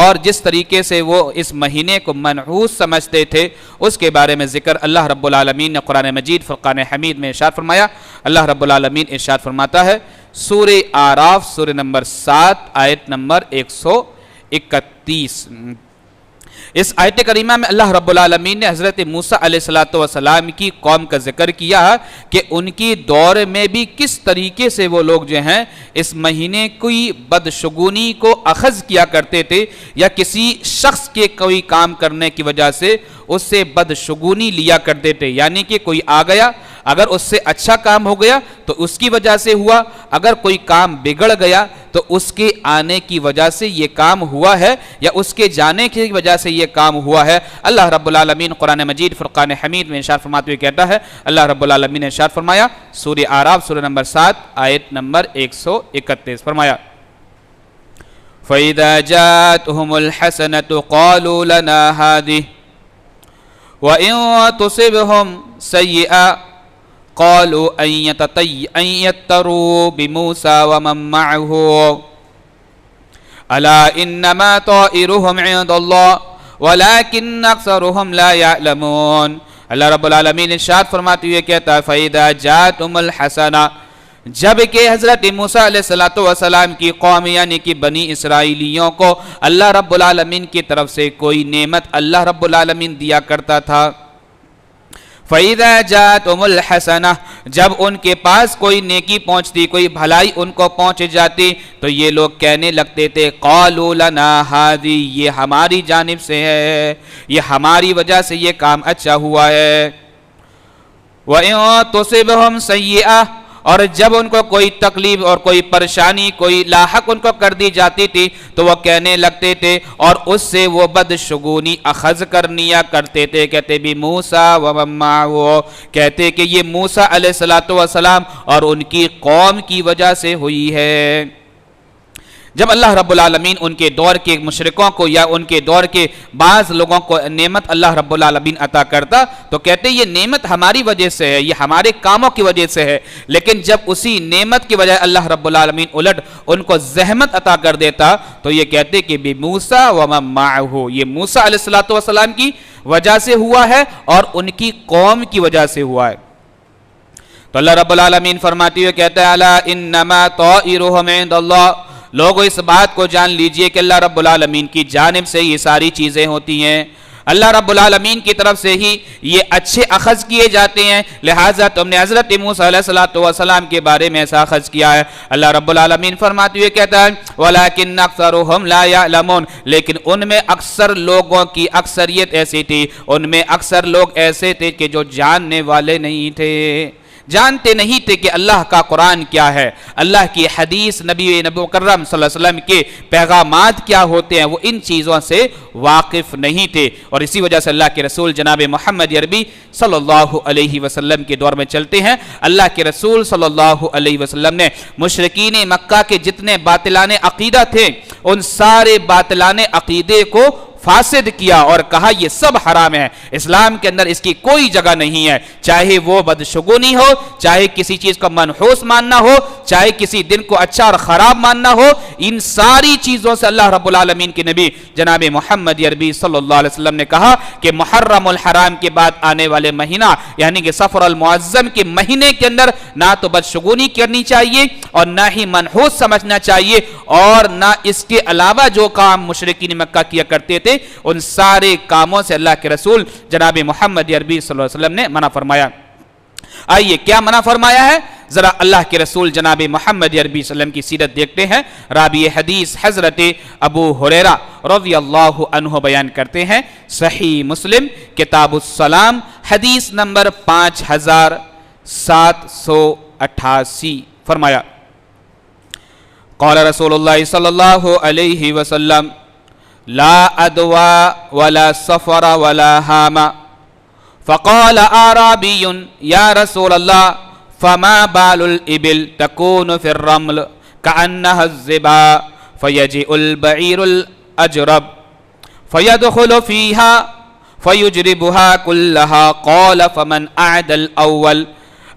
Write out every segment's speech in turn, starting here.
اور جس طریقے سے وہ اس مہینے کو منحوس سمجھتے تھے اس کے بارے میں ذکر اللہ رب العالمین نے قرآن مجید فرقان حمید میں ارشاد فرمایا۔ اللہ رب العالمین ارشاد فرماتا ہے سورہ اعراف سورہ نمبر 7 آیت نمبر 131۔ اس آیت کریمہ میں اللہ رب العالمین نے حضرت موسیٰ علیہ السلام کی قوم کا ذکر کیا کہ ان کی دور میں بھی کس طریقے سے وہ لوگ جو ہیں اس مہینے کی بدشگونی کو اخذ کیا کرتے تھے، یا کسی شخص کے کوئی کام کرنے کی وجہ سے اس سے بدشگونی لیا کرتے تھے، یعنی کہ کوئی آ گیا، اگر اس سے اچھا کام ہو گیا تو اس کی وجہ سے ہوا، اگر کوئی کام بگڑ گیا تو اس کے آنے کی وجہ سے یہ کام ہوا ہے یا اس کے جانے کی وجہ سے یہ کام ہوا ہے۔ اللہ رب العالمین قرآن مجید فرقان حمید میں ارشاد فرماتے ہوئے کہتا ہے، اللہ رب العالمین نے ارشاد فرمایا سورہ اعراف سورہ نمبر 7 آیت نمبر 131 فرمایا فَإِذَا جَاءَتْهُمُ الْحَسَنَةُ قَالُوا لَنَا هَذِهِ وَإِن تُصِبْهُمْ سَيِّئَةٌ قالوا أن يتروا بموسى ومن معه ألا إنما طائرهم عند الله ولكن أكثرهم لا يعلمون۔ اللہ رب العالمین ارشاد فرماتے ہوئے کہتا ہے فَإِذَا جَاءَتْهُمُ الْحَسَنَةُ، جب کہ حضرت موسیٰ علیہ السلام کی قوم یعنی کہ بنی اسرائیلیوں کو اللہ رب العالمین کی طرف سے کوئی نعمت اللہ رب العالمین دیا کرتا تھا، فَإِذَا جَاءَتْهُمُ الْحَسَنَةُ، جب ان کے پاس کوئی نیکی پہنچتی، کوئی بھلائی ان کو پہنچ جاتی تو یہ لوگ کہنے لگتے تھے قَالُوا لَنَا هَذِهِ، یہ ہماری جانب سے ہے، یہ ہماری وجہ سے یہ کام اچھا ہوا ہے۔ وَإِن تُصِبْهُمْ سَيِّئَةٌ، اور جب ان کو کوئی تکلیف اور کوئی پریشانی کوئی لاحق ان کو کر دی جاتی تھی تو وہ کہنے لگتے تھے اور اس سے وہ بدشگونی اخذ کرنیا کرتے تھے، کہتے بھی موسیٰ ومن معہ، کہتے کہ یہ موسیٰ علیہ السلام اور ان کی قوم کی وجہ سے ہوئی ہے۔ جب اللہ رب العالمین ان کے دور کے مشرکوں کو یا ان کے دور کے بعض لوگوں کو نعمت اللہ رب العالمین عطا کرتا تو کہتے یہ نعمت ہماری وجہ سے ہے، یہ ہمارے کاموں کی وجہ سے ہے، لیکن جب اسی نعمت کی وجہ اللہ رب العالمین الٹ ان کو زحمت عطا کر دیتا تو یہ کہتے کہ بموسیٰ ومن معہ، یہ موسیٰ علیہ السلام کی وجہ سے ہوا ہے اور ان کی قوم کی وجہ سے ہوا ہے۔ تو اللہ رب العالمین فرماتے ہوئے کہتا ہے الا انما طائرهم عند اللہ، لوگوں اس بات کو جان لیجئے کہ اللہ رب العالمین کی جانب سے یہ ساری چیزیں ہوتی ہیں، اللہ رب العالمین کی طرف سے ہی یہ اچھے اخذ کیے جاتے ہیں، لہٰذا تم نے حضرت موسیٰ علیہ السلام کے بارے میں ایسا اخذ کیا ہے۔ اللہ رب العالمین فرماتے ہوئے کہتا ہے وَلَكِنَّ أَكْثَرُهُمْ لَا يَعْلَمُونَ، لیکن ان میں اکثر لوگوں کی اکثریت ایسی تھی، ان میں اکثر لوگ ایسے تھے کہ جو جاننے والے نہیں تھے، جانتے نہیں تھے کہ اللہ کا قرآن کیا ہے، اللہ کی حدیث نبی مکرم صلی اللہ علیہ وسلم کے پیغامات کیا ہوتے ہیں، وہ ان چیزوں سے واقف نہیں تھے، اور اسی وجہ سے اللہ کے رسول جناب محمد عربی صلی اللہ علیہ وسلم کے دور میں چلتے ہیں۔ اللہ کے رسول صلی اللہ علیہ وسلم نے مشرکین مکہ کے جتنے باطلان عقیدہ تھے ان سارے باطلان عقیدے کو فاسد کیا اور کہا یہ سب حرام ہے، اسلام کے اندر اس کی کوئی جگہ نہیں ہے، چاہے وہ بدشگونی ہو، چاہے کسی چیز کو منحوس ماننا ہو، چاہے کسی دن کو اچھا اور خراب ماننا ہو، ان ساری چیزوں سے اللہ رب العالمین کے نبی جناب محمد عربی صلی اللہ علیہ وسلم نے کہا کہ محرم الحرام کے بعد آنے والے مہینہ یعنی کہ صفر المعظم کے مہینے کے اندر نہ تو بدشگونی کرنی چاہیے اور نہ ہی منحوس سمجھنا چاہیے، اور نہ اس کے علاوہ جو کام مشرکین مکہ کیا کرتے تھے ان سارے کاموں سے اللہ کے رسول جناب محمد عربی صلی اللہ علیہ وسلم نے منع فرمایا۔ آئیے کیا منع فرمایا ہے، ذرا اللہ کے رسول جناب محمد عربی صلی اللہ علیہ وسلم کی سیرت دیکھتے ہیں۔ راوی حدیث حضرت ابو ہریرہ رضی اللہ عنہ بیان کرتے ہیں، صحیح مسلم کتاب الصلام حدیث نمبر 5788 فرمایا قال رسول اللہ صلی اللہ علیہ وسلم لا ادوا ولا سفر ولا هام فقال اعرابي يا رسول الله فما بال الابل تكون في الرمل كأنها الزبا فيجيء البعير الاجرب فيدخل فيها فيجربها كلها قال فمن اعد الاول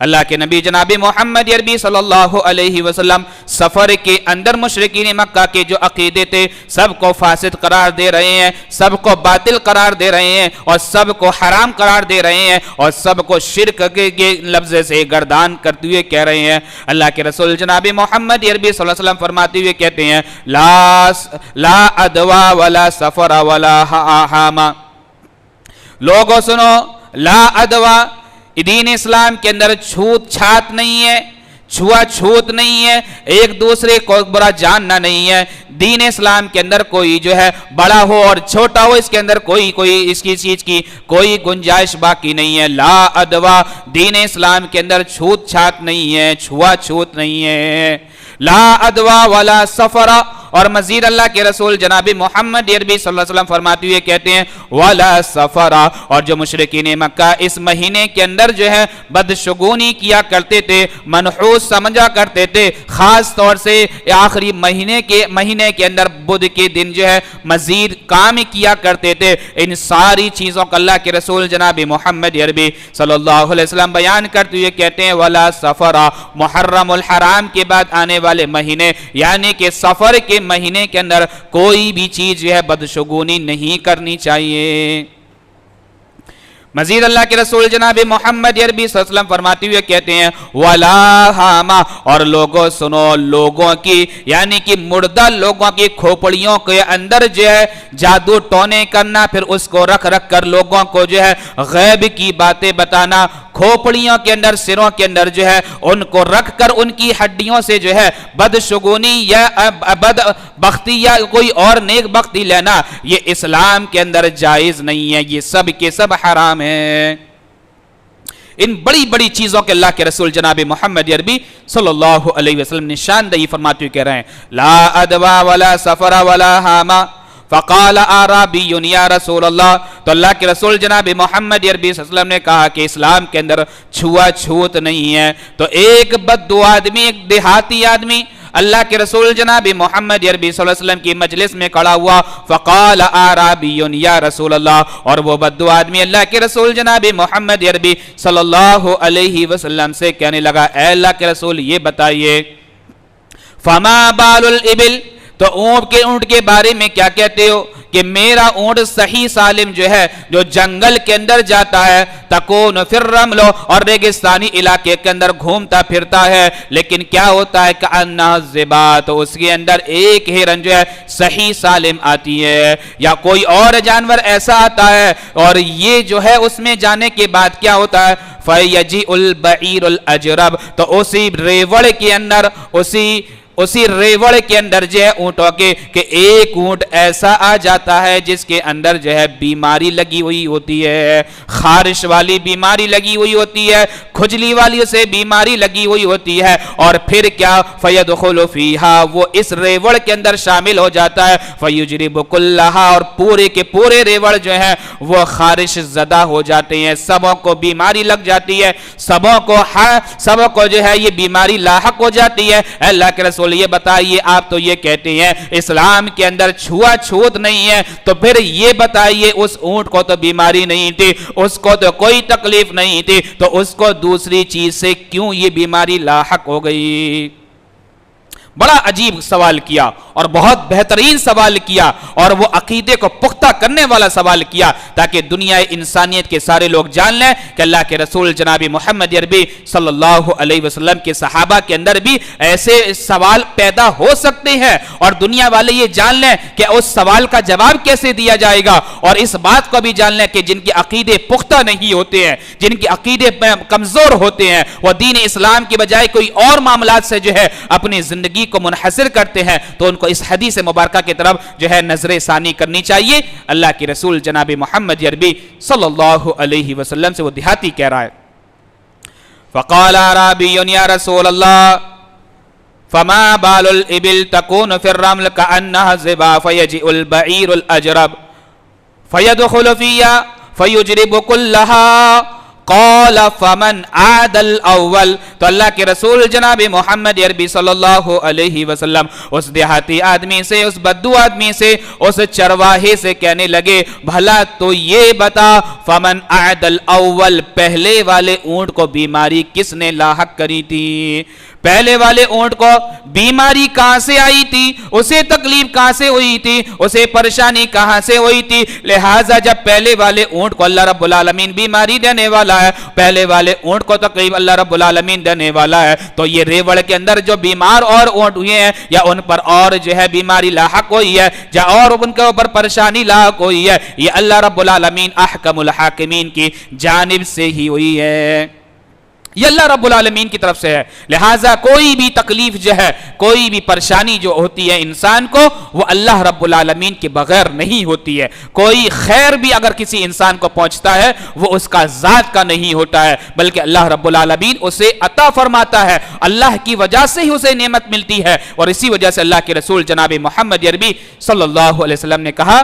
اللہ کے نبی جناب محمد عربی صلی اللہ علیہ وسلم سفر کے اندر مشرکین مکہ کے جو عقیدے تھے سب کو فاسد قرار دے رہے ہیں، سب کو باطل قرار دے رہے ہیں اور سب کو حرام قرار دے رہے ہیں اور سب کو شرک کے لفظ سے گردان کرتے ہوئے کہہ رہے ہیں۔ اللہ کے رسول جناب محمد عربی صلی اللہ علیہ وسلم فرماتے ہوئے کہتے ہیں لا ادوا ولا سفر ولا حاما، لوگوں سنو، لا ادوا، دین اسلام کے اندر چھوت چھات نہیں ہے، چھوا چھوت نہیں ہے، ایک دوسرے کو برا جاننا نہیں ہے، دین اسلام کے اندر کوئی جو ہے بڑا ہو اور چھوٹا ہو اس کے اندر کوئی اس کی چیز کی کوئی گنجائش باقی نہیں ہے۔ لا ادوا، دین اسلام کے اندر چھوت چھات نہیں ہے، چھوا چھوت نہیں ہے۔ لا ادوا ولا سفرا، اور مزید اللہ کے رسول جناب محمد عربی صلی اللہ علیہ وسلم فرماتے ہوئے کہتے ہیں ولا سفرا، اور جو مشرکین مکہ اس مہینے کے اندر جو ہے بدشگونی کیا کرتے تھے، منحوس سمجھا کرتے تھے، خاص طور سے آخری مہینے کے اندر بدھ کے دن جو ہے مزید کام کیا کرتے تھے، ان ساری چیزوں کا اللہ کے رسول جناب محمد عربی صلی اللہ علیہ وسلم بیان کرتے ہوئے کہتے ہیں ولا سفرا، محرم الحرام کے بعد آنے والے مہینے یعنی کہ سفر کے مہینے کے اندر کوئی بھی چیز جو ہے بدشگونی نہیں کرنی چاہیے۔ مزید اللہ کے رسول جناب محمد عربی صلی اللہ علیہ وسلم فرماتے ہوئے کہتے ہیں ولا حاما، اور لوگوں سنو، لوگوں کی یعنی کہ مردہ لوگوں کی کھوپڑیوں کے اندر جو ہے جادو ٹونے کرنا، پھر اس کو رکھ کر لوگوں کو جو ہے غیب کی باتیں بتانا، کھوپڑیوں کے اندر سروں کے اندر جو ہے ان کو رکھ کر ان کی ہڈیوں سے جو ہے بدشگونی یا بد بختی یا کوئی اور نیک بختی لینا، یہ اسلام کے اندر جائز نہیں ہے، یہ سب کے سب حرام ہے۔ ان بڑی بڑی چیزوں کے اللہ کے رسول جناب محمد عربی صلی اللہ علیہ وسلم نشاندہی فرماتے ہوئے کہہ رہے ہیں لا ادوا ولا سفر ولا حاما فقال اعرابی یا رسول اللہ، تو اللہ کے رسول جناب محمد عربی صلی اللہ علیہ وسلم نے کہا کہ اسلام کے اندر چھوا چھوت نہیں ہے، تو ایک بددو آدمی، ایک دیہاتی آدمی اللہ کے رسول جناب محمد عربی صلی اللہ علیہ وسلم کی مجلس میں کھڑا ہوا، فقال اعرابی یا رسول اللہ، اور وہ بددو آدمی اللہ کے رسول جناب محمد عربی صلی اللہ علیہ وسلم سے کہنے لگا اے اللہ کے رسول یہ بتائیے فما بال الابل، تو اونٹ کے بارے میں کیا کہتے ہو کہ میرا اونٹ صحیح سالم جو ہے جو جنگل کے اندر جاتا ہے تکون فی الرمل، اور ریگستانی علاقے کے اندر گھومتا پھرتا ہے، لیکن کیا ہوتا ہے کأنہا الذئب، تو اس کے اندر ایک ہرن جو ہے صحیح سالم آتی ہے یا کوئی اور جانور ایسا آتا ہے اور یہ جو ہے اس میں جانے کے بعد کیا ہوتا ہے فَيَجِئُ الْبَعِيرُ الْأَجْرَبُ، تو اسی ریوڑ کے اندر اسی ریوڑ کے اندر جو ہے اونٹوں کے کہ ایک اونٹ ایسا آ جاتا ہے جس کے اندر جو ہے بیماری لگی ہوئی ہوتی ہے، خارش والی بیماری لگی ہوئی ہوتی ہے، کھجلی والی سے بیماری لگی ہوئی ہوتی ہے، اور پھر کیا فَيَدْخُلُ فِيهَا، وہ اس ریوڑ کے اندر شامل ہو جاتا ہے، فَيُجْرِبُ كُلَّهَا، اور پورے کے پورے ریوڑ جو ہے وہ خارش زدہ ہو جاتے ہیں، سبوں کو بیماری لگ جاتی ہے، سبوں کو جو ہے یہ بیماری لاحق ہو جاتی ہے۔ اللہ کے رسول یہ بتائیے آپ تو یہ کہتے ہیں اسلام کے اندر چھوا چھوت نہیں ہے، تو پھر یہ بتائیے اس اونٹ کو تو بیماری نہیں تھی، اس کو تو کوئی تکلیف نہیں تھی، تو اس کو دوسری چیز سے کیوں یہ بیماری لاحق ہو گئی؟ بڑا عجیب سوال کیا اور بہت بہترین سوال کیا، اور وہ عقیدے کو پختہ کرنے والا سوال کیا تاکہ دنیا انسانیت کے سارے لوگ جان لیں کہ اللہ کے رسول جناب محمد عربی صلی اللہ علیہ وسلم کے صحابہ کے اندر بھی ایسے سوال پیدا ہو سکتے ہیں، اور دنیا والے یہ جان لیں کہ اس سوال کا جواب کیسے دیا جائے گا، اور اس بات کو بھی جان لیں کہ جن کے عقیدے پختہ نہیں ہوتے ہیں، جن کے عقیدے کمزور ہوتے ہیں، وہ دین اسلام کی بجائے کوئی اور معاملات سے جو ہے اپنی زندگی کو منحصر کرتے ہیں، تو ان کو اس حدیث مبارکہ کی طرف جو ہے نظر ثانی کرنی چاہیے۔ اللہ کے رسول جناب محمد عربی صلی اللہ علیہ وسلم سے وہ دیہاتی کہہ رہا ہے فقال اعرابی یا رسول اللہ فما بال الابل تكون في الرمل كأنها الذئب فيجيء البعير الأجرب فيدخل فيها فيجرب كلها قال فمن عاد الاول, تو اللہ کے رسول جناب محمد عربی صلی اللہ علیہ وسلم اس دیہاتی آدمی سے, اس بدو آدمی سے, اس چرواہے سے کہنے لگے بھلا تو یہ بتا فمن عاد الاول, پہلے والے اونٹ کو بیماری کس نے لاحق کری تھی؟ پہلے والے اونٹ کو بیماری کہاں سے آئی تھی؟ اسے تکلیف کہاں سے ہوئی تھی؟ اسے پریشانی کہاں سے ہوئی تھی؟ لہٰذا جب پہلے والے اونٹ کو اللہ رب العالمین بیماری دینے والا ہے, پہلے والے اونٹ کو تکلیف اللہ رب العالمین دینے والا ہے, تو یہ ریوڑ کے اندر جو بیمار اور اونٹ ہوئے ہیں یا ان پر اور جو ہے بیماری لاحق ہوئی ہے یا اور ان کے اوپر پریشانی لاحق ہوئی ہے, یہ اللہ رب العالمین احکم الحاکمین کی جانب سے ہی ہوئی ہے, یہ اللہ رب العالمین کی طرف سے ہے. لہٰذا کوئی بھی تکلیف جو ہے, کوئی بھی پریشانی جو ہوتی ہے انسان کو, وہ اللہ رب العالمین کے بغیر نہیں ہوتی ہے. کوئی خیر بھی اگر کسی انسان کو پہنچتا ہے وہ اس کا ذات کا نہیں ہوتا ہے, بلکہ اللہ رب العالمین اسے عطا فرماتا ہے, اللہ کی وجہ سے ہی اسے نعمت ملتی ہے. اور اسی وجہ سے اللہ کے رسول جناب محمد عربی صلی اللہ علیہ وسلم نے کہا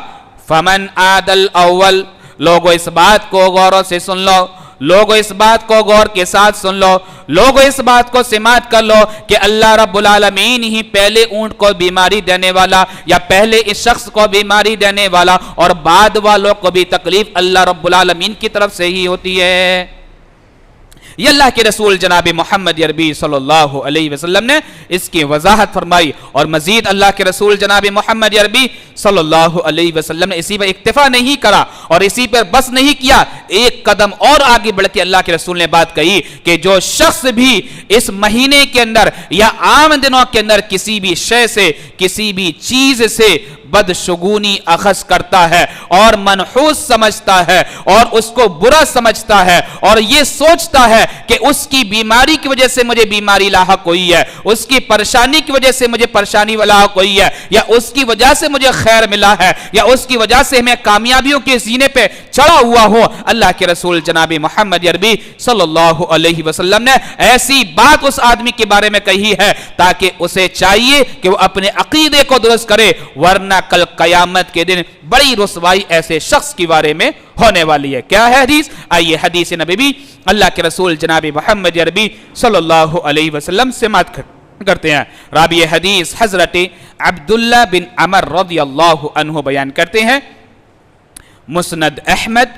فمن عاد الاول, لوگوں اس بات کو غور سے سن لو, لوگوں اس بات کو غور کے ساتھ سن لو, لوگوں اس بات کو سماعت کر لو کہ اللہ رب العالمین ہی پہلے اونٹ کو بیماری دینے والا یا پہلے اس شخص کو بیماری دینے والا اور بعد والوں کو بھی تکلیف اللہ رب العالمین کی طرف سے ہی ہوتی ہے. یہ اللہ کے رسول جناب محمد عربی صلی اللہ علیہ وسلم نے اس کی وضاحت فرمائی. اور مزید اللہ کے رسول جناب محمد عربی صلی اللہ علیہ وسلم نے اسی پر اکتفا نہیں کرا اور اسی پر بس نہیں کیا, ایک قدم اور آگے بڑھ کے اللہ کے رسول نے بات کہی کہ جو شخص بھی اس مہینے کے اندر یا عام دنوں کے اندر کسی بھی شے سے, کسی بھی چیز سے بدشگونی اخذ کرتا ہے اور منحوس سمجھتا ہے اور اس کو برا سمجھتا ہے اور یہ سوچتا ہے کہ اس کی بیماری کی وجہ سے مجھے بیماری لاحق ہوئی ہے, اس کی پریشانی کی وجہ سے مجھے پریشانی لاحق ہوئی ہے, یا اس کی وجہ سے مجھے خیر ملا ہے, یا اس کی وجہ سے میں کامیابیوں کے زینے پہ چڑھا ہوا ہوں, اللہ کے رسول جناب محمد عربی صلی اللہ علیہ وسلم نے ایسی بات اس آدمی کے بارے میں کہی ہے تاکہ اسے چاہیے کہ وہ اپنے عقیدے کو درست کرے, ورنہ کل قیامت کے دن بڑی رسوائی ایسے شخص کے بارے میں ہونے والی ہے. کیا ہے حدیث؟ آئیے حدیث نبوی اللہ کے رسول جناب محمد عربی صلی اللہ علیہ وسلم سے سماعت کرتے ہیں. راوی حدیث حضرت عبداللہ بن عمر رضی اللہ عنہ بیان کرتے ہیں, مسند احمد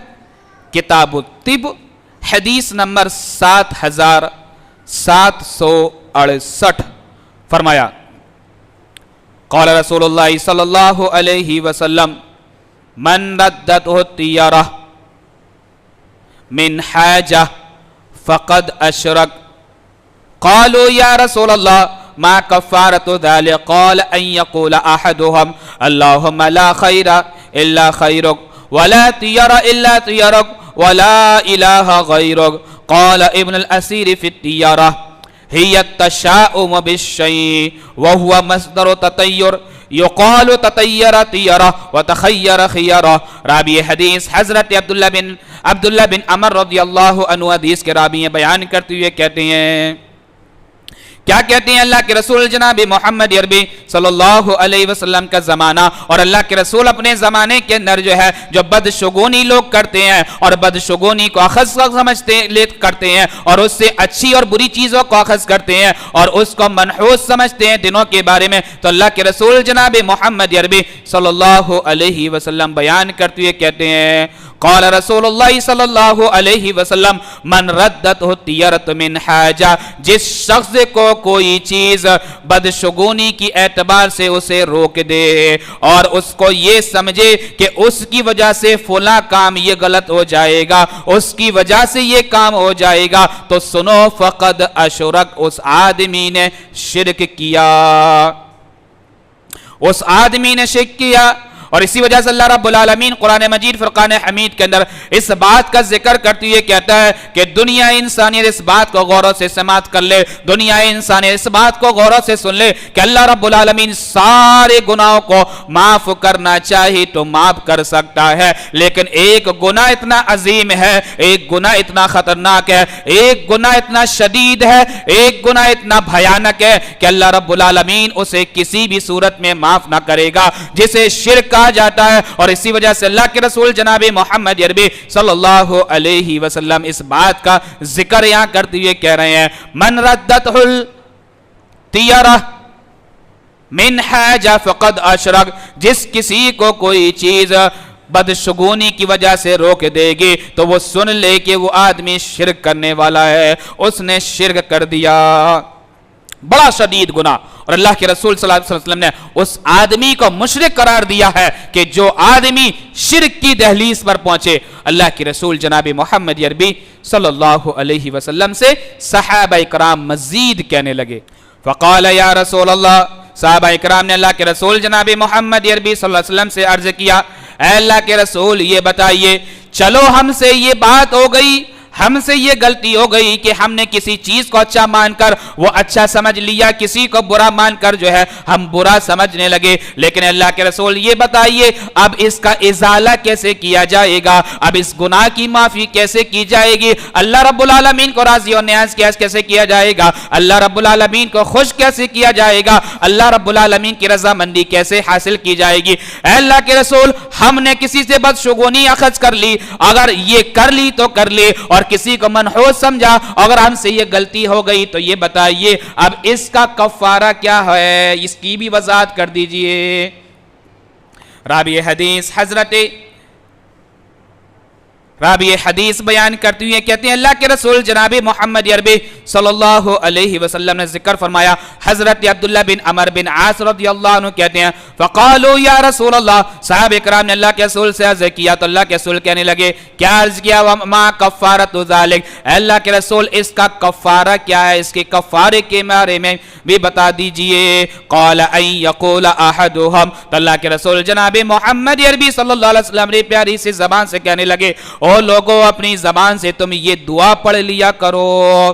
کتاب الطب حدیث نمبر 7768 فرمایا قال رسول اللہ صلی اللہ علیہ وسلم من ردته الطیرہ من حاجہ فقد اشرک. قالوا یا رسول اللہ ما کفارت ذلك قال ان يقول احدهم اللهم لا خیر الا خیرک ولا طیر الا طیرک ولا الہ غیرک. قال ابن الاسیر فی الطیرہ هي التشاؤم بالشيء وهو مصدر تطير يقال تطير طيرة وتخير خيرة. راوی حدیث حضرت عبداللہ بن عمر رضی اللہ عنہ حدیث کے راوی بیان کرتے ہوئے کہتے ہیں, کیا کہتے ہیں اللہ کے رسول جناب محمد عربی صلی اللہ علیہ وسلم کا زمانہ اور اللہ کے رسول اپنے زمانے کے اندر جو ہے جو بدشگونی لوگ کرتے ہیں اور بدشگونی کو اخذ کرتے ہیں اور اس سے اچھی اور بری چیزوں کو اخذ کرتے ہیں اور اس کو منحوس سمجھتے ہیں دنوں کے بارے میں, تو اللہ کے رسول جناب محمد عربی صلی اللہ علیہ وسلم بیان کرتے ہوئے کہتے ہیں قال رسول اللہ صلی اللہ علیہ وسلم من ردته الطیرۃ من حاجہ, جس شخص کو کوئی چیز بدشگونی کی اعتبار سے اسے روک دے اور اس کو یہ سمجھے کہ اس کی وجہ سے فلاں کام یہ غلط ہو جائے گا, اس کی وجہ سے یہ کام ہو جائے گا, تو سنو فقد اشرک, اس آدمی نے شرک کیا, اس آدمی نے شرک کیا. اور اسی وجہ سے اللہ رب العالمین قرآن مجید فرقان حمید کے اندر اس بات کا ذکر کرتے ہوئے کہتا ہے کہ دنیا انسانیت اس بات کو غور سے سماعت کر لے, دنیا انسانیت اس بات کو غور سے سن لے کہ اللہ رب العالمین سارے گناہوں کو معاف کرنا چاہے تو معاف کر سکتا ہے, لیکن ایک گناہ اتنا عظیم ہے, ایک گناہ اتنا خطرناک ہے, ایک گناہ اتنا شدید ہے, ایک گناہ اتنا بھیانک ہے کہ اللہ رب العالمین اسے کسی بھی صورت میں معاف نہ کرے گا, جسے شرک کہا جاتا ہے. اور اسی وجہ سے اللہ کے رسول جناب محمد عربی صلی اللہ علیہ وسلم اس بات کا ذکر یہاں کرتے ہوئے کہہ رہے ہیں من ردته الطیرہ من حاجہ فقد اشرک. جس کسی کو کوئی چیز بدشگونی کی وجہ سے روک دے گی تو وہ سن لے کہ وہ آدمی شرک کرنے والا ہے, اس نے شرک کر دیا, بڑا شدید گناہ. اور اللہ کے رسول صلی اللہ علیہ وسلم نے اس آدمی کو مشرک قرار دیا ہے کہ جو آدمی شرک کی دہلیز پر پہنچے. اللہ کے رسول جناب محمد عربی صلی اللہ علیہ وسلم سے صحابہ اکرام مزید کہنے لگے فقال یا رسول اللہ. صحابہ اکرام نے اللہ کے رسول جناب محمد عربی صلی اللہ علیہ وسلم سے عرض کیا اے اللہ کے رسول یہ بتائیے, چلو ہم سے یہ بات ہو گئی, ہم سے یہ غلطی ہو گئی کہ ہم نے کسی چیز کو اچھا مان کر وہ اچھا سمجھ لیا, کسی کو برا مان کر جو ہے ہم برا سمجھنے لگے. لیکن اللہ کے رسول یہ بتائیے اب اس کا ازالہ کیسے کیا جائے گا, اب اس گناہ کی معافی کیسے کی جائے گی, اللہ رب العالمین کو راضی و نیاز کیسے کیا جائے گا, اللہ رب العالمین کو خوش کیسے کیا جائے گا, اللہ رب العالمین کی رضامندی کیسے حاصل کی جائے گی. اے اللہ کے رسول ہم نے کسی سے بدشگونی اخذ کر لی, اگر یہ کر لی تو کر لی, اور کسی کو منحوس سمجھا, اگر ہم سے یہ غلطی ہو گئی تو یہ بتائیے اب اس کا کفارہ کیا ہے, اس کی بھی وضاحت کر دیجئے. راوی حدیث بیان کرتے ہوئے کہتے ہیں اللہ کے رسول جناب محمد عربی صلی اللہ علیہ وسلم نے ذکر فرمایا. حضرت عبداللہ بن عمر بن عاص رضی اللہ عنہ کہتے ہیں فقالوا یا رسول اللہ, صحابہ کرام نے اللہ کے رسول سے عرض کیا تو اللہ کے رسول کہنے لگے کیا عرض کیا وما کفارۃ ذالک, اللہ کے رسول اس کا کفارہ کیا ہے, اس کے کفارے کے بارے میں بھی بتا دیجئے. قال ان یقول احدهم, تو اللہ کے رسول جناب محمد عربی صلی اللہ علیہ وسلم نے پیاری سی زبان سے کہنے لگے او لوگوں اپنی زبان سے تم یہ دعا پڑھ لیا کرو,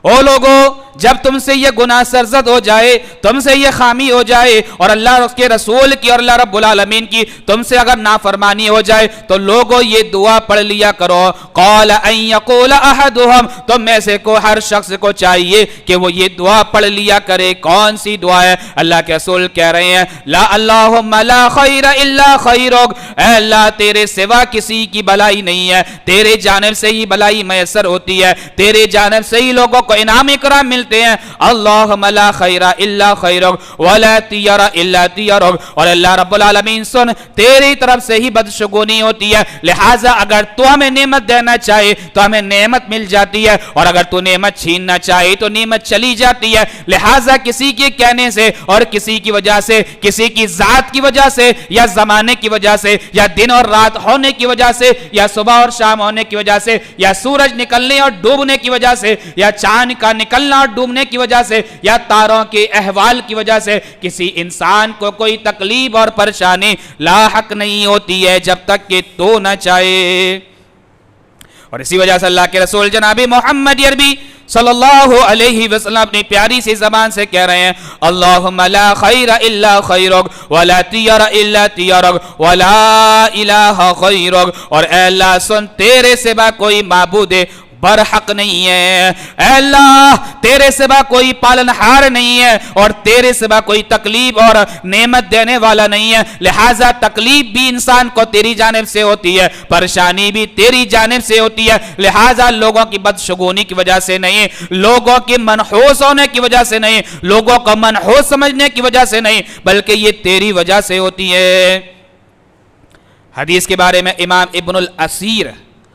او لوگوں جب تم سے یہ گناہ سرزد ہو جائے, تم سے یہ خامی ہو جائے, اور اللہ اور اس کے رسول کی اور اللہ رب العالمین کی تم سے اگر نافرمانی ہو جائے تو لوگوں یہ دعا پڑھ لیا کرو. قال ان یقول احدهم, تم میں سے کو ہر شخص کو چاہیے کہ وہ یہ دعا پڑھ لیا کرے. کون سی دعا ہے؟ اللہ کے رسول کہہ رہے ہیں لا اللہم لا خیر الا خیرک, اے اللہ تیرے سوا کسی کی بلائی نہیں ہے, تیرے جانب سے ہی بلائی میسر ہوتی ہے, تیرے جانب سے ہی لوگوں کو انعام اکرام ملتے ہیں. اللہم لا خیر الا خیرک ولا طیر الا طیرک, اور اللہ رب العالمین سن تیری طرف سے ہی بدشگونی ہوتی ہے, لہٰذا اگر تو ہمیں نعمت دینا چاہے تو ہمیں نعمت مل جاتی ہے, اور اگر تو نعمت چھیننا چاہے تو نعمت چلی جاتی ہے. لہٰذا کسی کے کہنے سے اور کسی کی وجہ سے, کسی کی ذات کی وجہ سے یا زمانے کی وجہ سے یا دن اور رات ہونے کی وجہ سے یا صبح اور شام ہونے کی وجہ سے یا سورج نکلنے اور ڈوبنے کی وجہ سے یا چاند کا نکلنا اور ڈوبنے کی وجہ سے یا تاروں کے احوال کی وجہ سے کسی انسان کو کوئی تکلیف اور پریشانی لاحق نہیں ہوتی ہے جب تک کہ تو نہ چاہے. اور اسی وجہ سے اللہ کے رسول جناب محمد عربی صلی اللہ علیہ وسلم اپنی پیاری سی زبان سے کہہ رہے ہیں اللہم لا خیر الا خیرک ولا طیر الا طیرک ولا الہ خیرک, اور اے اللہ سن تیرے سوا کوئی معبود برحق نہیں ہے, اے اللہ تیرے سوا کوئی پالنہار نہیں ہے, اور تیرے سوا کوئی تکلیف اور نعمت دینے والا نہیں ہے. لہٰذا تکلیف بھی انسان کو تیری جانب سے ہوتی ہے, پریشانی بھی تیری جانب سے ہوتی ہے. لہٰذا لوگوں کی بدشگونی کی وجہ سے نہیں, لوگوں کے منحوس ہونے کی وجہ سے نہیں, لوگوں کو منحوس سمجھنے کی وجہ سے نہیں, بلکہ یہ تیری وجہ سے ہوتی ہے. حدیث کے بارے میں امام ابن الاسیر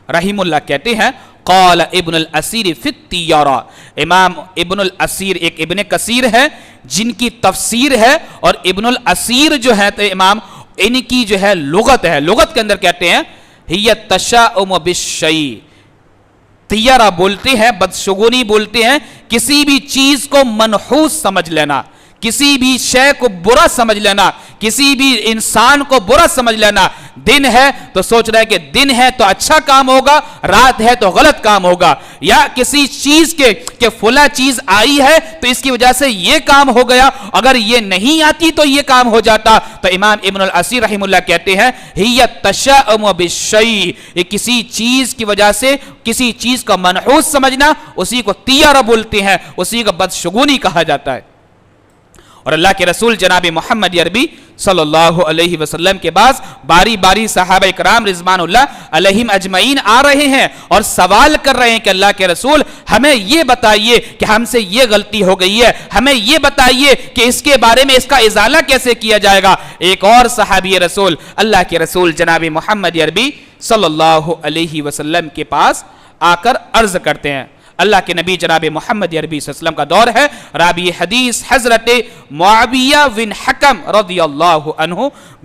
رحم اللہ کہتے ہیں قال ابن الاسیر فی الطیارہ, امام ابن الاسیر ایک ابن کثیر ہے جن کی تفسیر ہے, اور ابن الاسیر جو ہے تو امام ان کی جو ہے لغت ہے, لغت کے اندر کہتے ہیں ہی التشاؤم بالشیء, طیارہ بولتے ہیں بدشگونی بولتے ہیں کسی بھی چیز کو منحوس سمجھ لینا, کسی بھی شے کو برا سمجھ لینا, کسی بھی انسان کو برا سمجھ لینا. دن ہے تو سوچ رہا ہے کہ دن ہے تو اچھا کام ہوگا, رات ہے تو غلط کام ہوگا, یا کسی چیز کے کہ فلاں چیز آئی ہے تو اس کی وجہ سے یہ کام ہو گیا, اگر یہ نہیں آتی تو یہ کام ہو جاتا. تو امام ابن الاسیر رحم اللہ کہتے ہیں ہی التشاؤم بالشیء, کسی چیز کی وجہ سے کسی چیز کو منحوس سمجھنا, اسی کو طیارہ بولتے ہیں, اسی کو بدشگونی کہا جاتا ہے. اور اللہ کے رسول جناب محمد عربی صلی اللہ علیہ وسلم کے پاس باری باری صحابہ کرام رضوان اللہ علیہم اجمعین آ رہے ہیں اور سوال کر رہے ہیں کہ اللہ کے رسول ہمیں یہ بتائیے کہ ہم سے یہ غلطی ہو گئی ہے، ہمیں یہ بتائیے کہ اس کے بارے میں اس کا ازالہ کیسے کیا جائے گا۔ ایک اور صحابی رسول اللہ کے رسول جناب محمد عربی صلی اللہ علیہ وسلم کے پاس آ کر عرض کرتے ہیں۔ اللہ کے نبی جناب محمد عربی صلی اللہ علیہ وسلم کا دور ہے، راوی حدیث حضرت معاویہ بن حکم رضی اللہ عنہ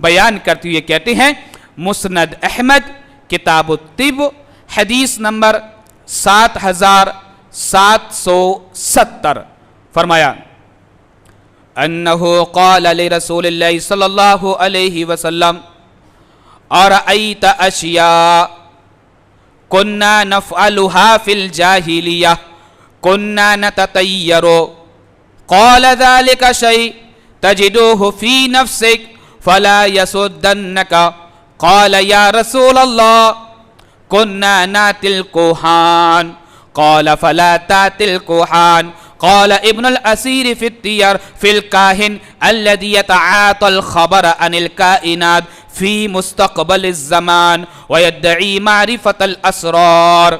بیان کرتے ہوئے کہتے ہیں، مسند احمد کتاب الطب حدیث نمبر 7770 فرمایا انہو قال لرسول اللہ صلی اللہ علیہ وسلم ارأیت اشیاء كنا نفعلها في الجاهلية كنا نتطير قال ذلك شيء تجدوه في نفسك فلا يصدنك قال يا رسول الله كنا ناتي الكهان قال فلا تاتي الكهان قال ابن الأثير في الطير في الكاهن الذي يتعاطى الخبر عن الكائنات في مستقبل الزمان ويدعي معرفة الأسرار۔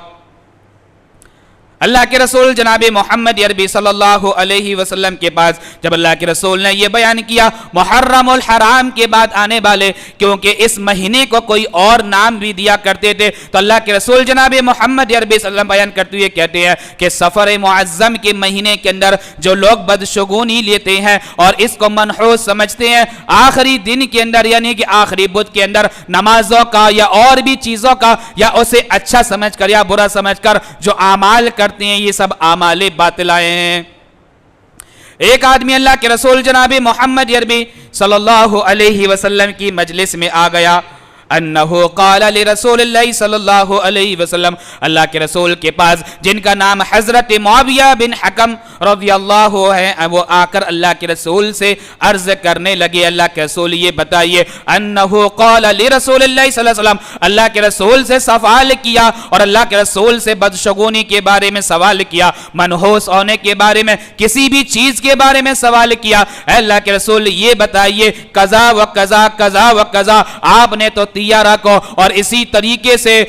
اللہ کے رسول جناب محمد عربی صلی اللہ علیہ وسلم کے پاس جب اللہ کے رسول نے یہ بیان کیا محرم الحرام کے بعد آنے والے، کیونکہ اس مہینے کو کوئی اور نام بھی دیا کرتے تھے، تو اللہ کے رسول جناب محمد عربی صلی اللہ علیہ وسلم بیان کرتے ہوئے کہتے ہیں کہ سفر معظم کے مہینے کے اندر جو لوگ بدشگونی لیتے ہیں اور اس کو منحوس سمجھتے ہیں، آخری دن کے اندر یعنی کہ آخری بدھ کے اندر نمازوں کا یا اور بھی چیزوں کا یا اسے اچھا سمجھ کر یا برا سمجھ کر جو اعمال کرتے ہیں، یہ سب اعمال باطلائے ہیں۔ ایک آدمی اللہ کے رسول جناب محمد عربی صلی اللہ علیہ وسلم کی مجلس میں آ گیا، انہو قال لرسول اللہ صلی اللہ علیہ وسلم، اللہ کے رسول کے پاس جن کا نام حضرت معاویہ بن حکم رضی اللہ ہے، وہ آ کر اللہ کے رسول سے عرض کرنے لگے، اللہ کے رسول یہ بتائیے، انہو قال لرسول اللہ صلی اللہ علیہ وسلم، اللہ کے رسول سے سوال کیا اور اللہ کے رسول سے بدشگونی کے بارے میں سوال کیا، منحوس ہونے کے بارے میں، کسی بھی چیز کے بارے میں سوال کیا، اے اللہ کے رسول یہ بتائیے قضا و قضا قضا و قضا آپ نے تو تیارہ کو اور اسی طریقے سے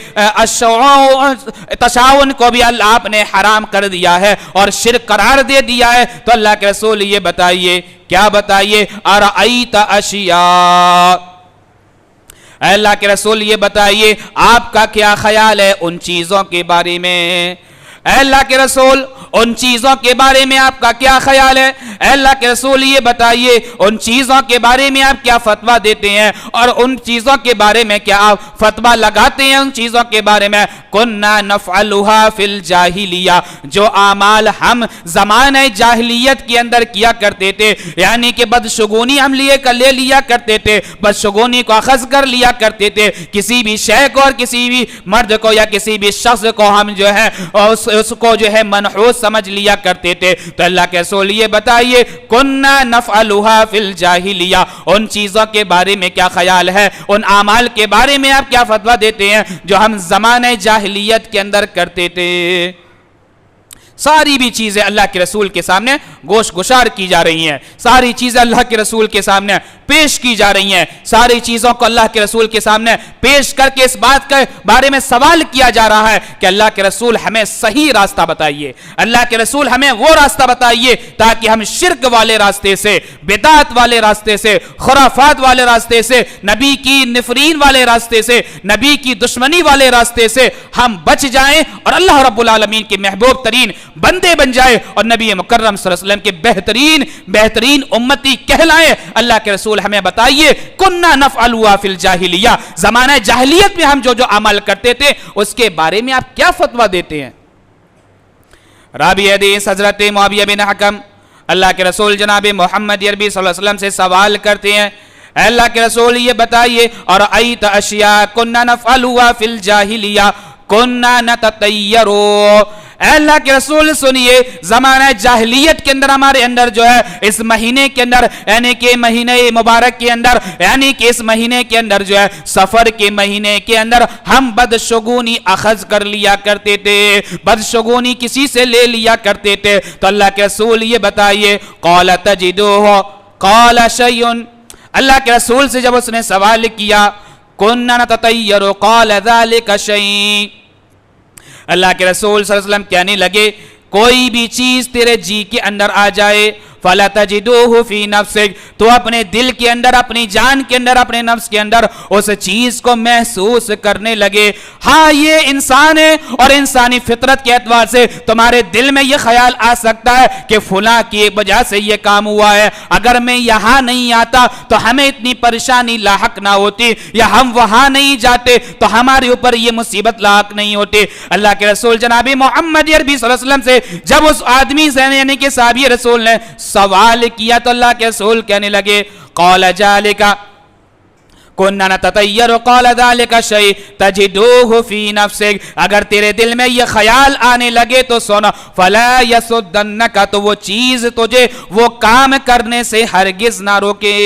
تشاؤن کو بھی اللہ آپ نے حرام کر دیا ہے اور شرک قرار دے دیا ہے، تو اللہ کے رسول یہ بتائیے، کیا بتائیے، ارأیت اشیاء، اے اللہ کے رسول یہ بتائیے آپ کا کیا خیال ہے ان چیزوں کے بارے میں، اے اللہ کے رسول ان چیزوں کے بارے میں آپ کا کیا خیال ہے، اے اللہ کے رسول یہ بتائیے ان چیزوں کے بارے میں آپ کیا فتویٰ دیتے ہیں اور ان چیزوں کے بارے میں کیا آپ فتویٰ لگاتے ہیں، ان چیزوں کے بارے میں کننا نفعلها فی الجاہلیہ، جو اعمال ہم زمانہ جاہلیت کے اندر کیا کرتے تھے، یعنی کہ بدشگونی ہم لے لیا کرتے تھے، بدشگونی کو اخذ کر لیا کرتے تھے، کسی بھی شے کو اور کسی بھی مرد کو یا کسی بھی شخص کو ہم جو ہے اس کو جو ہے منحوس سمجھ لیا کرتے تھے، تو اللہ کے رسول یہ بتائیے کننا نفعلها فی الجاہلیہ، ان چیزوں کے بارے میں کیا خیال ہے، ان اعمال کے بارے میں آپ کیا فتویٰ دیتے ہیں جو ہم زمانہ جاہلیت کے اندر کرتے تھے۔ ساری بھی چیزیں اللہ کے رسول کے سامنے گوش گشار کی جا رہی ہیں، ساری چیزیں اللہ کے رسول کے سامنے پیش کی جا رہی ہیں، ساری چیزوں کو اللہ کے رسول کے سامنے پیش کر کے اس بات کے بارے میں سوال کیا جا رہا ہے کہ اللہ کے رسول ہمیں صحیح راستہ بتائیے، اللہ کے رسول ہمیں وہ راستہ بتائیے تاکہ ہم شرک والے راستے سے، بدعت والے راستے سے، خرافات والے راستے سے، نبی کی نفرین والے راستے سے، نبی کی دشمنی والے راستے سے ہم بچ جائیں اور اللہ رب العالمین کے محبوب ترین بندے بن جائے اور نبی مکرم صلی اللہ علیہ وسلم کے بہترین امتی کہلائیں۔ اللہ کے رسول ہمیں بتائیے کننا نفعلها فی الجاہلیہ، زمانہ جاہلیت میں ہم جو عمل کرتے تھے اس کے بارے میں آپ کیا فتویٰ دیتے ہیں۔ راوی حدیث حضرت معاویہ بن حکم اللہ کے رسول جناب محمد عربی صلی اللہ علیہ وسلم سے سوال کرتے ہیں، اے اللہ کے رسول یہ بتائیے اور ارأیت اشیاء کننا نفعلها فی الجاہلیہ کننا نتطیر، اے اللہ کے رسول سنیے زمانہ جاہلیت کے اندر ہمارے اندر جو ہے اس مہینے کے اندر یعنی کہ مہینہ مبارک کے اندر یعنی کہ اس مہینے کے اندر جو ہے سفر کے مہینے کے اندر ہم بدشگونی اخذ کر لیا کرتے تھے، بدشگونی کسی سے لے لیا کرتے تھے، تو اللہ کے رسول یہ بتائیے قال تجدوہ قال شيء, اللہ کے رسول سے جب اس نے سوال کیا كنا نتطير قال ذلك شيء, اللہ کے رسول صلی اللہ علیہ وسلم کہنے لگے کوئی بھی چیز تیرے جی کے اندر آ جائے فَلَا تَجِدُوهُ فِي نَفْسِكَ, تو اپنے دل کے اندر, اپنی جان کے اندر, اپنے نفس کے اندر اس چیز کو محسوس کرنے لگے. ہاں یہ انسان ہے اور انسانی فطرت کے اعتبار سے تمہارے دل میں یہ خیال آ سکتا ہے کہ فلاں کی وجہ سے یہ کام ہوا ہے, اگر میں یہاں نہیں آتا تو ہمیں اتنی پریشانی لاحق نہ ہوتی, یا ہم وہاں نہیں جاتے تو ہمارے اوپر یہ مصیبت لاحق نہیں ہوتی. اللہ کے رسول جناب محمد عربی صلی اللہ علیہ وسلم سے جب اس آدمی سے یعنی کہ صحابی رسول نے سوال کیا تو اللہ کے رسول کہنے لگے قال ذالک كنا نتطير قال ذلك شيء تجدوه في نفسك, اگر تیرے دل میں یہ خیال آنے لگے تو سن فلا يصدنك, تو وہ چیز تجھے وہ کام کرنے سے ہرگز نہ روکے.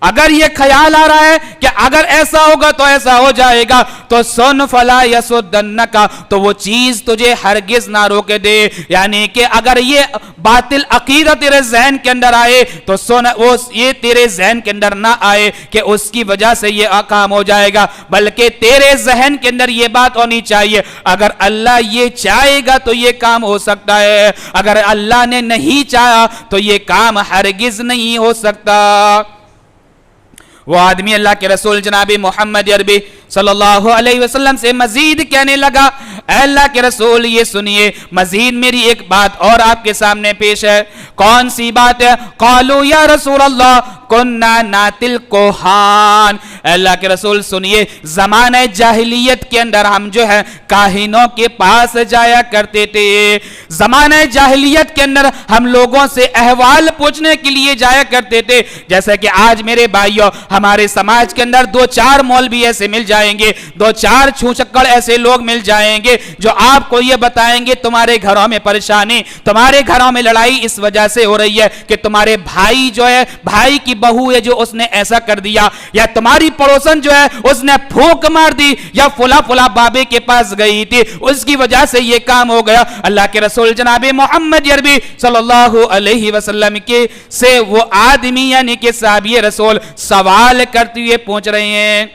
اگر یہ خیال آ رہا ہے کہ اگر ایسا ہوگا تو ایسا ہو جائے گا تو سن فلا یسدنک, تو وہ چیز تجھے ہرگز نہ روکے دے. یعنی کہ اگر یہ باطل عقیدہ تیرے ذہن کے اندر آئے تو سن وہ یہ تیرے ذہن کے اندر نہ آئے کہ اس کی وجہ سے یہ کام ہو جائے گا, بلکہ تیرے ذہن کے اندر یہ بات ہونی چاہیے اگر اللہ یہ چاہے گا تو یہ کام ہو سکتا ہے, اگر اللہ نے نہیں چاہا تو یہ کام ہرگز نہیں ہو سکتا. وہ آدمی اللہ کے رسول جناب محمد عربی صلی اللہ علیہ وسلم سے مزید کہنے لگا اے اللہ کے رسول یہ سنیے مزید میری ایک بات اور آپ کے سامنے پیش ہے. کون سی بات ہے؟ قالوا یا رسول اللہ کننا ناتل کوہان, اللہ کے رسول سنیے زمانہ جاہلیت کے اندر ہم جو ہے کاہنوں کے پاس جایا کرتے تھے. زمانہ جاہلیت کے اندر ہم لوگوں سے احوال پوچھنے کے لیے جایا کرتے تھے, جیسا کہ آج میرے بھائیوں ہمارے سماج کے اندر دو چار مولوی ایسے مل جائیں گے, دو چار چھوچکڑ ایسے لوگ مل جائیں گے جو آپ کو یہ بتائیں گے تمہارے گھروں میں پریشانی, تمہارے گھروں میں لڑائی اس وجہ سے ہو رہی ہے کہ تمہارے بھائی جو ہے, بھائی کی بہو ہے جو اس نے ایسا کر دیا, یا تمہاری پڑوسن جو ہے اس نے پھونک مار دی, یا فلا بابے کے پاس گئی تھی اس کی وجہ سے یہ کام ہو گیا. اللہ کے رسول جناب محمد عربی صلی اللہ علیہ وسلم کے سے وہ آدمی یعنی کہ صحابی رسول سوال کرتے ہوئے پہنچ رہے ہیں.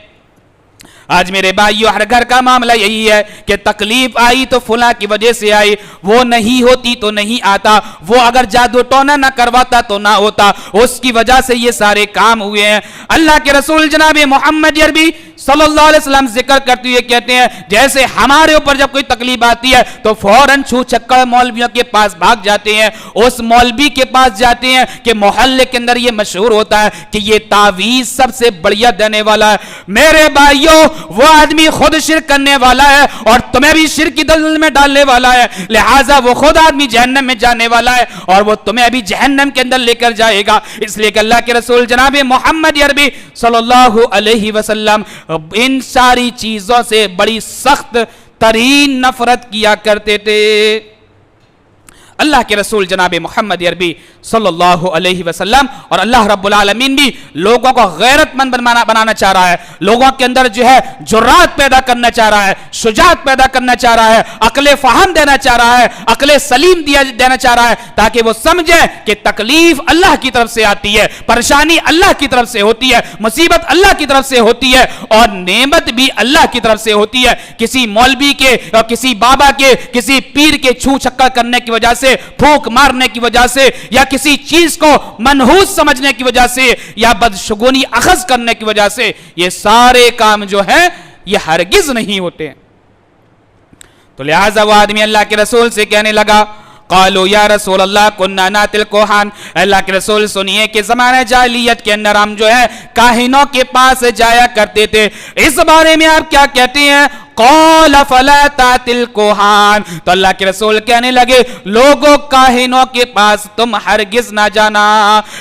آج میرے بھائیو ہر گھر کا معاملہ یہی ہے کہ تکلیف آئی تو فلاں کی وجہ سے آئی, وہ نہیں ہوتی تو نہیں آتا, وہ اگر جادو ٹونا نہ کرواتا تو نہ ہوتا, اس کی وجہ سے یہ سارے کام ہوئے ہیں. اللہ کے رسول جناب محمد عربی صلی اللہ علیہ وسلم ذکر کرتے ہوئے کہتے ہیں جیسے ہمارے اوپر جب کوئی تکلیف آتی ہے تو فوراً چھو چکر مولویوں کے پاس بھاگ جاتے ہیں, اس مولوی کے پاس جاتے ہیں کہ محلے کے اندر یہ مشہور ہوتا ہے کہ یہ تعویذ سب سے بڑھیا دینے والا ہے. میرے بھائیوں وہ آدمی خود شرک کرنے والا ہے اور تمہیں بھی شرک کی دلدل میں ڈالنے والا ہے, لہٰذا وہ خود آدمی جہنم میں جانے والا ہے اور وہ تمہیں بھی جہنم کے اندر لے کر جائے گا. اس لیے کہ اللہ کے رسول جناب محمد عربی صلی اللہ علیہ وسلم ان ساری چیزوں سے بڑی سخت ترین نفرت کیا کرتے تھے. اللہ کے رسول جناب محمد عربی صلی اللہ علیہ وسلم اور اللہ رب العالمین بھی لوگوں کو غیرت مند بنانا چاہ رہا ہے, لوگوں کے اندر جو ہے جرات پیدا کرنا چاہ رہا ہے, شجاعت پیدا کرنا چاہ رہا ہے, عقل فہم دینا چاہ رہا ہے, عقل سلیم دینا چاہ رہا ہے, تاکہ وہ سمجھے کہ تکلیف اللہ کی طرف سے آتی ہے, پریشانی اللہ کی طرف سے ہوتی ہے, مصیبت اللہ کی طرف سے ہوتی ہے اور نعمت بھی اللہ کی طرف سے ہوتی ہے. کسی مولوی کے اور کسی بابا کے, کسی پیر کے چھو چھکا کرنے کی وجہ سے, پھونک مارنے کی وجہ سے, یا کسی چیز کو منحوس سمجھنے کی وجہ سے, یا بدشگونی اخذ کرنے کی وجہ سے یہ سارے کام جو ہیں یہ ہرگز نہیں ہوتے. تو لہٰذا وہ آدمی اللہ کے رسول سے کہنے لگا قالوا یا رسول اللہ کننا ناتل کوہان, اللہ کے رسول سنیے کہ زمانہ جاہلیت کے اندر ہم جو ہے کاہنوں کے پاس جایا کرتے تھے, اس بارے میں آپ کیا کہتے ہیں؟ قال فلا تاتل کوہان, تو اللہ کے رسول کہنے لگے لوگوں کاہنوں کے پاس تم ہرگز نہ جانا.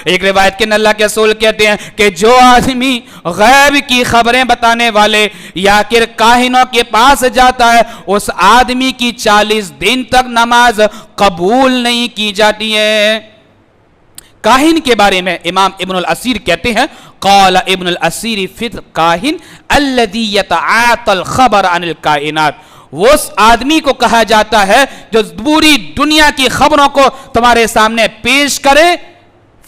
ایک روایت کے اندر اللہ کے رسول کہتے ہیں کہ جو آدمی غیب کی خبریں بتانے والے یا کہ کاہنوں کے پاس جاتا ہے اس آدمی کی 40 دن تک نماز قبول نہیں کی جاتی ہے. کاہن کے بارے میں امام ابن الاسیر کہتے ہیں قال ابن الاسیر فی الکاہن الذی یتعاطى الخبر عن الکائنات, وہ اس آدمی کو کہا جاتا ہے جو پوری دنیا کی خبروں کو تمہارے سامنے پیش کرے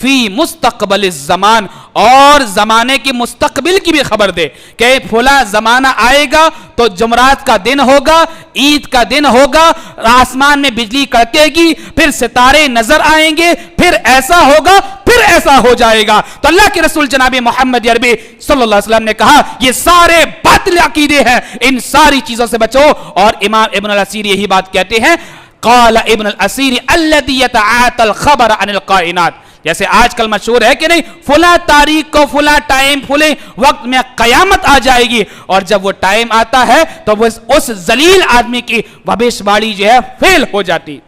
فی مستقبل الزمان، اور زمانے کی مستقبل کی بھی خبر دے کہ فلاں زمانہ آئے گا تو جمعرات کا دن ہوگا، عید کا دن ہوگا، آسمان میں بجلی کڑکے گی، پھر ستارے نظر آئیں گے، پھر ایسا ہوگا، پھر ایسا ہو جائے گا۔ تو اللہ کے رسول جناب محمد عربی صلی اللہ علیہ وسلم نے کہا یہ سارے باطل عقیدے ہیں، ان ساری چیزوں سے بچو۔ اور امام ابن الاسیر یہی بات کہتے ہیں، قال ابن الاسیر الذی یتعاطى الخبر عن الکائنات، جیسے آج کل مشہور ہے کہ نہیں فلاں تاریخ کو فلاں ٹائم فلاں وقت میں قیامت آ جائے گی، اور جب وہ ٹائم آتا ہے تو وہ اس ذلیل آدمی کی بھوشیواڑی جو ہے فیل ہو جاتی۔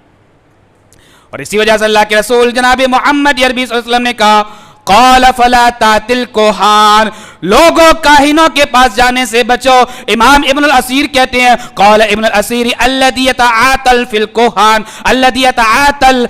اور اسی وجہ سے اللہ کے رسول جناب محمد عربی صلی اللہ علیہ وسلم نے کہا قال فلا تاتل کوہان، لوگوں کاہنوں کے پاس جانے سے بچو۔ امام ابن الاسیر کہتے ہیں قال ابن الاسیر الذی یتعاطل فی الکوہان الذی یتعاطل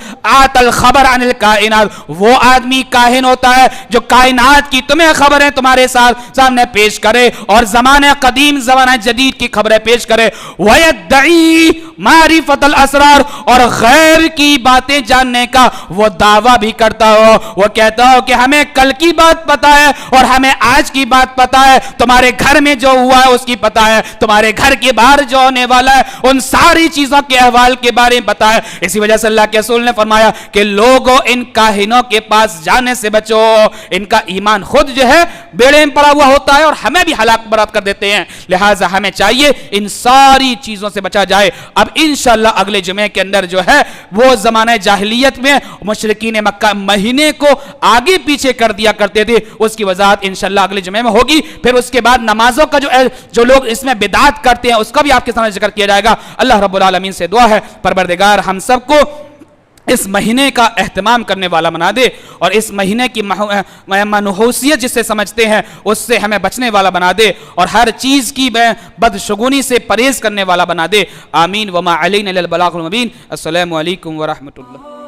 الخبر عن الکائنات، وہ آدمی کاہن ہوتا ہے جو کائنات کی تمہیں خبریں تمہارے سامنے پیش کرے اور زمانہ قدیم زمانہ جدید کی خبریں پیش کرے، ویدعی معرفت الاسرار، اور غیر کی باتیں جاننے کا وہ دعویٰ بھی کرتا ہو، وہ کہتا ہو کہ ہمیں کل کی بات پتا ہے اور ہمیں آج کی بات پتا ہے، تمہارے گھر میں جو ہوا ہے اس کی پتا ہے، تمہارے گھر کے باہر جو ہونے والا ہے ان ساری چیزوں کے احوال کے بارے میں پتا ہے۔ اسی وجہ سے اللہ کے رسول نے فرمایا کہ لوگوں ان کاہنوں کے پاس جانے سے بچو، ان کا ایمان خود جو ہے بیڑے میں پڑا ہوا ہوتا ہے اور ہمیں بھی ہلاک برباد کر دیتے ہیں، لہٰذا ہمیں چاہیے ان ساری چیزوں سے بچا جائے۔ اب انشاءاللہ اگلے جمعے کے اندر جو ہے وہ زمانہ جاہلیت میں مشرکین مکہ مہینے کو آگے پیچھے کر دیا کرتے تھے، اس کی وضاحت انشاءاللہ اگلے جمعے میں ہوگی۔ پھر اس کے بعد نمازوں کا جو لوگ اس میں بدعت کرتے ہیں اس کا بھی آپ کے سامنے ذکر کیا جائے گا۔ اللہ رب العالمین سے دعا ہے پروردگار ہم سب کو اس مہینے کا اہتمام کرنے والا بنا دے، اور اس مہینے کی منحوسیت جسے سمجھتے ہیں اس سے ہمیں بچنے والا بنا دے، اور ہر چیز کی بدشگونی سے پرہیز کرنے والا بنا دے۔ آمین۔ وما علینا الا البلاغ المبین۔ السلام علیکم ورحمۃ اللہ۔